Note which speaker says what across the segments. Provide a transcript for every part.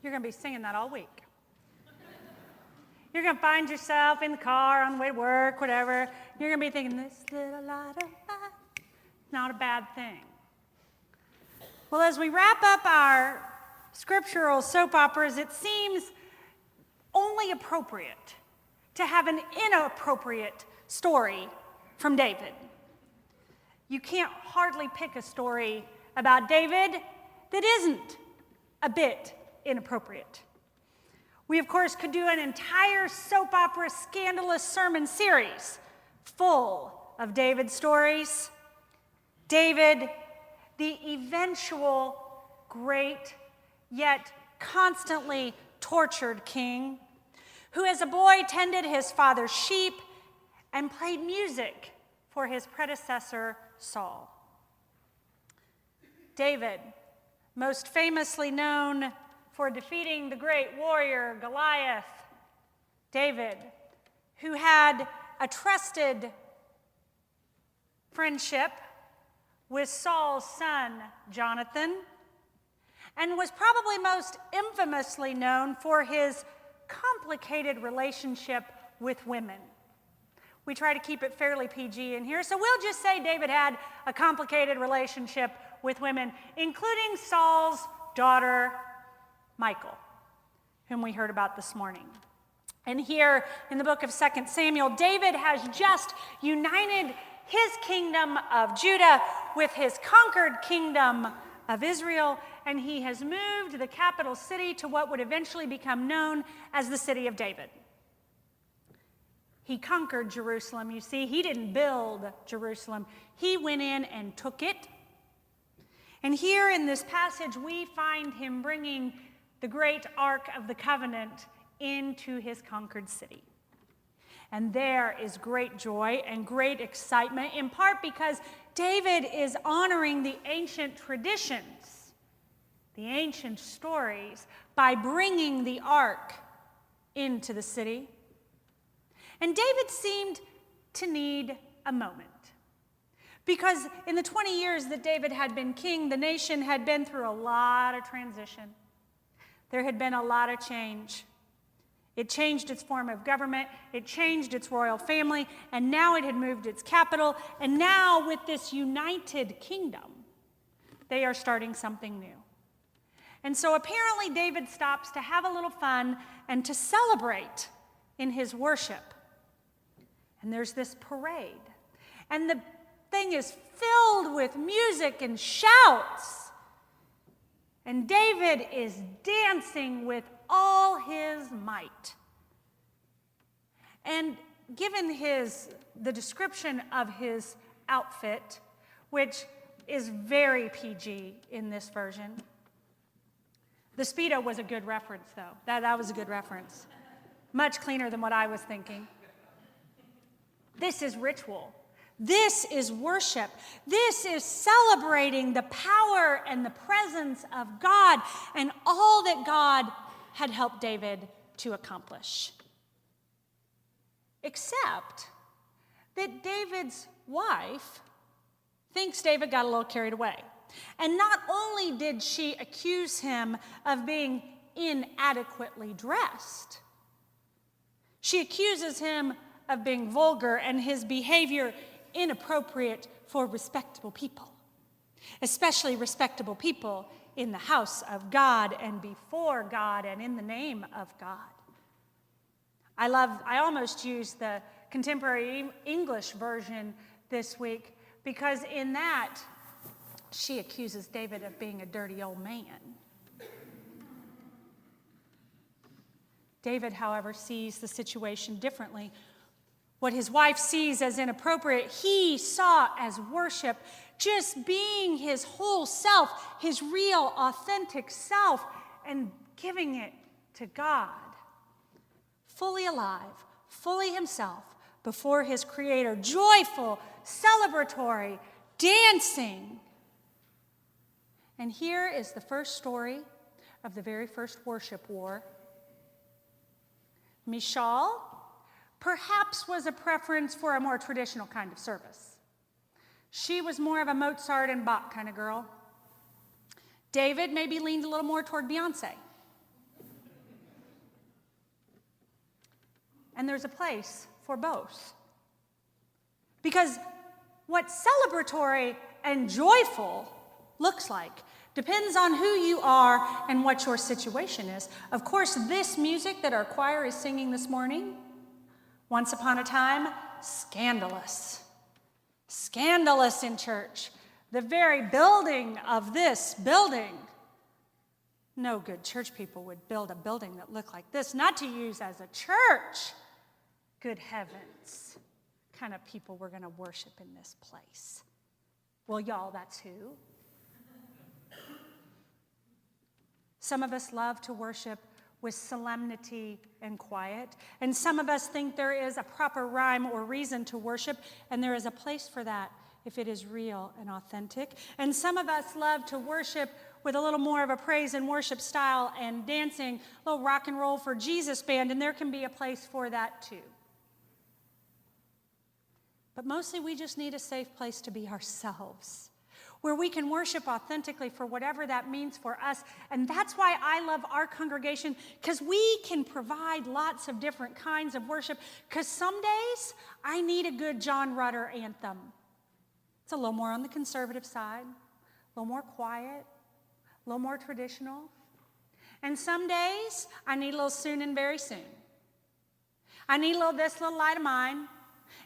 Speaker 1: You're going to be singing that all week. You're going to find yourself in the car on the way to work, whatever. You're going to be thinking, this little light of mine, not a bad thing. Well, as we wrap up our scriptural soap operas, it seems only appropriate to have an inappropriate story from David. You can't hardly pick a story about David that isn't a bit inappropriate. We, of course, could do an entire soap opera scandalous sermon series full of David stories. David, the eventual great yet constantly tortured king, who as a boy tended his father's sheep and played music for his predecessor Saul. David, most famously known for defeating the great warrior Goliath. David, who had a trusted friendship with Saul's son, Jonathan, and was probably most infamously known for his complicated relationship with women. We try to keep it fairly PG in here, so we'll just say David had a complicated relationship with women, including Saul's daughter, Michal, whom we heard about this morning. And here in the book of 2 Samuel, David has just united his kingdom of Judah with his conquered kingdom of Israel, and he has moved the capital city to what would eventually become known as the city of David. He conquered Jerusalem, you see. He didn't build Jerusalem. He went in and took it. And here in this passage, we find him bringing the great Ark of the Covenant into his conquered city. And there is great joy and great excitement, in part because David is honoring the ancient traditions, the ancient stories, by bringing the Ark into the city. And David seemed to need a moment. Because in the 20 years that David had been king, the nation had been through a lot of transition. There had been a lot of change. It changed its form of government, it changed its royal family, and now it had moved its capital. And now with this united kingdom, they are starting something new. And so apparently David stops to have a little fun and to celebrate in his worship. And there's this parade. And the thing is filled with music and shouts. And David is dancing with all his might. And given the description of his outfit, which is very PG in this version, the Speedo was a good reference, though. That was a good reference. Much cleaner than what I was thinking. This is ritual. This is worship. This is celebrating the power and the presence of God and all that God had helped David to accomplish. Except that David's wife thinks David got a little carried away. And not only did she accuse him of being inadequately dressed, she accuses him of being vulgar and his behavior inappropriate for respectable people, especially respectable people in the house of God and before God and in the name of God. I almost used the contemporary English version this week because in that she accuses David of being a dirty old man. David, however, sees the situation differently. What his wife sees as inappropriate, he saw as worship, just being his whole self, his real, authentic self, and giving it to God. Fully alive, fully himself, before his Creator, joyful, celebratory, dancing. And here is the first story of the very first worship war. Michal perhaps was a preference for a more traditional kind of service. She was more of a Mozart and Bach kind of girl. David maybe leaned a little more toward Beyonce. and there's a place for both. Because what celebratory and joyful looks like depends on who you are and what your situation is. Of course, this music that our choir is singing this morning, once upon a time, scandalous. Scandalous in church. The very building of this building. No good church people would build a building that looked like this, not to use as a church. Good heavens. Kind of people we're going to worship in this place. Well, y'all, that's who. Some of us love to worship with solemnity and quiet, and some of us think there is a proper rhyme or reason to worship, and there is a place for that if it is real and authentic. And some of us love to worship with a little more of a praise and worship style and dancing, a little rock and roll for Jesus band, and there can be a place for that too. But mostly we just need a safe place to be ourselves, where we can worship authentically for whatever that means for us. And that's why I love our congregation, because we can provide lots of different kinds of worship. Because some days I need a good John Rutter anthem. It's a little more on the conservative side, a little more quiet, a little more traditional. And some days I need a little soon and very soon. I need a little this, little light of mine.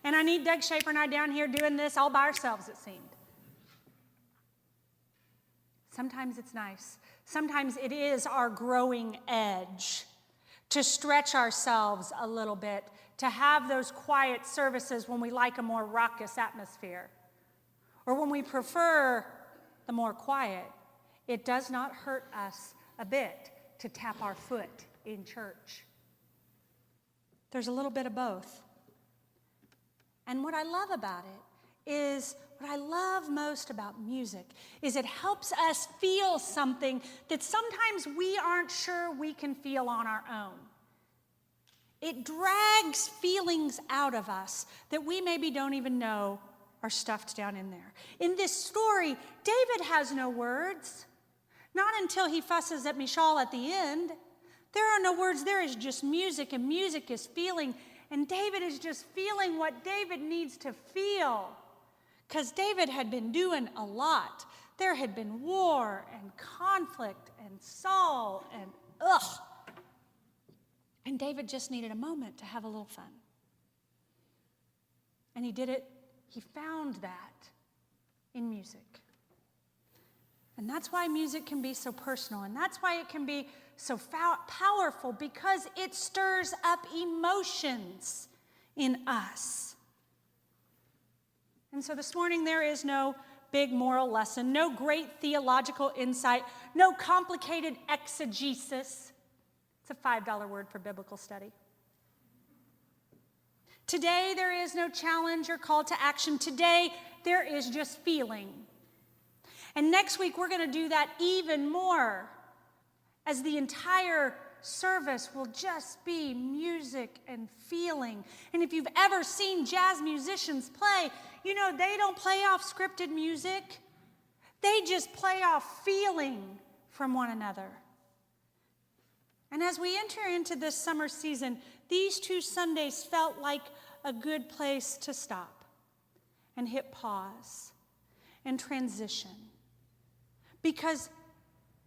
Speaker 1: And I need Doug Schaefer and I down here doing this all by ourselves, it seemed. Sometimes it's nice. Sometimes it is our growing edge to stretch ourselves a little bit, to have those quiet services when we like a more raucous atmosphere. Or when we prefer the more quiet, it does not hurt us a bit to tap our foot in church. There's a little bit of both. And what I love about it is, what I love most about music is it helps us feel something that sometimes we aren't sure we can feel on our own. It drags feelings out of us that we maybe don't even know are stuffed down in there. In this story, David has no words, not until he fusses at Michal at the end. There are no words, there is just music, and music is feeling. And David is just feeling what David needs to feel. Because David had been doing a lot. There had been war and conflict and Saul and ugh. And David just needed a moment to have a little fun. And he did it. He found that in music. And that's why music can be so personal. And that's why it can be so powerful, because it stirs up emotions in us. And so this morning there is no big moral lesson, no great theological insight, no complicated exegesis. It's a $5 word for biblical study. Today there is no challenge or call to action. Today there is just feeling. And next week we're going to do that even more, as the entire service will just be music and feeling. And if you've ever seen jazz musicians play, you know they don't play off scripted music. They just play off feeling from one another. And as we enter into this summer season, these 2 Sundays felt like a good place to stop and hit pause and transition. Because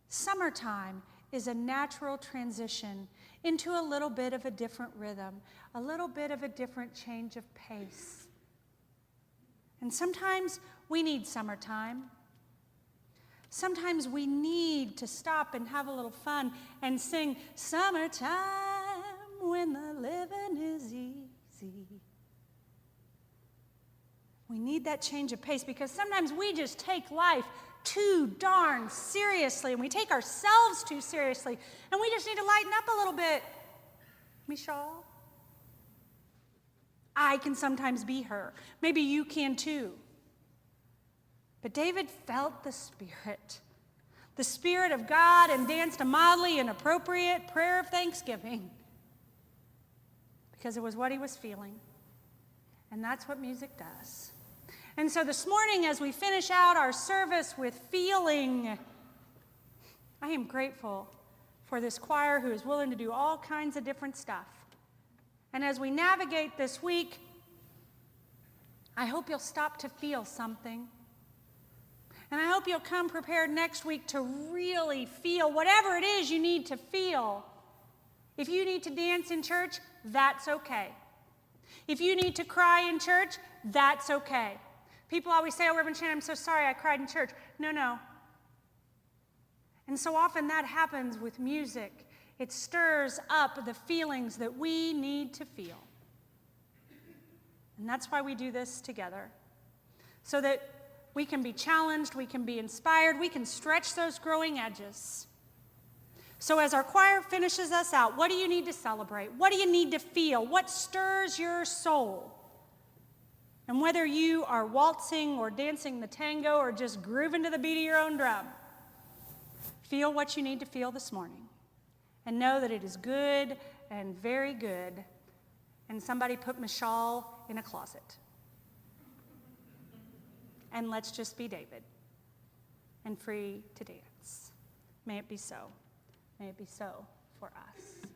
Speaker 1: summertime is a natural transition into a little bit of a different rhythm, a little bit of a different change of pace. And sometimes we need summertime. Sometimes we need to stop and have a little fun and sing, "Summertime when the living is easy." We need that change of pace, because sometimes we just take life too darn seriously, and we take ourselves too seriously, and we just need to lighten up a little bit. Michal? I can sometimes be her. Maybe you can too. But David felt the Spirit of God, and danced a mildly inappropriate prayer of thanksgiving, because it was what he was feeling. And that's what music does. And so this morning, as we finish out our service with feeling, I am grateful for this choir who is willing to do all kinds of different stuff. And as we navigate this week, I hope you'll stop to feel something. And I hope you'll come prepared next week to really feel whatever it is you need to feel. If you need to dance in church, that's okay. If you need to cry in church, that's okay. People always say, oh, Reverend Shanna, I'm so sorry I cried in church. No. And so often that happens with music. It stirs up the feelings that we need to feel. And that's why we do this together. So that we can be challenged, we can be inspired, we can stretch those growing edges. So as our choir finishes us out, what do you need to celebrate? What do you need to feel? What stirs your soul? And whether you are waltzing or dancing the tango or just grooving to the beat of your own drum, feel what you need to feel this morning. And know that it is good and very good. And somebody put Michal in a closet. And let's just be David and free to dance. May it be so. May it be so for us.